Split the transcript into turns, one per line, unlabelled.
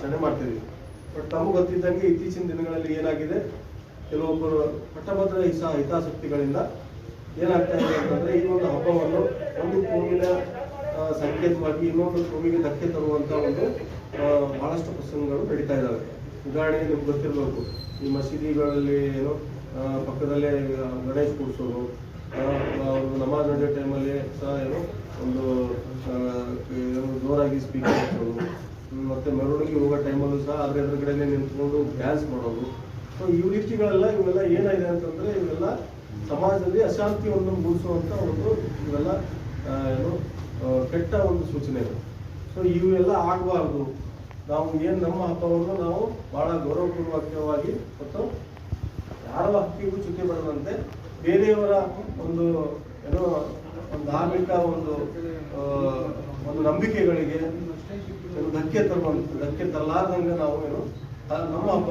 ಆಚರಣೆ ಮಾಡ್ತೀವಿ. ಬಟ್ ನಮಗೆ ಗೊತ್ತಿದ್ದಂಗೆ ಇತ್ತೀಚಿನ ದಿನಗಳಲ್ಲಿ ಏನಾಗಿದೆ, ಕೆಲವೊಬ್ಬರು ಪಟ್ಟಭದ್ರ ಹಿತಾಸಕ್ತಿಗಳಿಂದ ಏನಾಗ್ತಾ ಇದೆ ಅಂತಂದ್ರೆ ಈ ಒಂದು ಹಬ್ಬವನ್ನು ಒಂದು ಕೋಮಿನ ಸಂಕೇತವಾಗಿ ಇನ್ನೊಂದು ಕೋಮಿಗೆ ಧಕ್ಕೆ ತರುವಂತ ಒಂದು ಬಹಳಷ್ಟು ಪ್ರಸಂಗಗಳು ನಡೀತಾ ಇದ್ದಾವೆ. ಉದಾಹರಣೆಗೆ ನಿಮ್ಗೆ ಗೊತ್ತಿರಬೇಕು, ಈ ಮಸೀದಿಗಳಲ್ಲಿ ಏನೋ ಪಕ್ಕದಲ್ಲೇ ಗಣೇಶ್ ಕೂಡಿಸೋದು, ಒಂದು ನಮಾಜ್ ನಡೆಯೋ ಟೈಮಲ್ಲಿ ಸಹ ಏನೋ ಒಂದು ಜೋರಾಗಿ ಸ್ಪೀಕರ್ ಹಚ್ಚೋದು, ಮತ್ತೆ ಮೆರವಣಿಗೆ ಹೋಗೋ ಟೈಮಲ್ಲೂ ಸಹ ಅದ್ರ ಎದುರುಗಡೆನೆ ನಿಂತ್ಕೊಂಡು ಡ್ಯಾನ್ಸ್ ಮಾಡೋದು. ಸೊ ಈ ರೀತಿಗಳೆಲ್ಲ ಇವೆಲ್ಲ ಏನಾಗಿದೆ ಅಂತಂದ್ರೆ ಇವೆಲ್ಲ ಸಮಾಜದಲ್ಲಿ ಅಶಾಂತಿಯನ್ನು ಮೂಡಿಸುವಂತ ಒಂದು ಇವೆಲ್ಲ ಏನು ಕೆಟ್ಟ ಒಂದು ಸೂಚನೆ ಇದೆ. ಸೊ ಇವೆಲ್ಲ ಆಗಬಾರ್ದು. ನಾವು ಏನು ನಮ್ಮ ಹಬ್ಬವನ್ನು ನಾವು ಬಹಳ ಗೌರವಪೂರ್ವಕವಾಗಿ ಮತ್ತು ಯಾರ ಹಕ್ಕಿಗೂ ಚ್ಯುತಿ ಬರದಂತೆ ಬೇರೆಯವರ ಒಂದು ಏನೋ ಒಂದು ಧಾರ್ಮಿಕ ಒಂದು ನಂಬಿಕೆಗಳಿಗೆ ಧಕ್ಕೆ ತರಲಾರ್ದಂಗೆ ನಾವು ಏನು ನಮ್ಮ ಹಬ್ಬ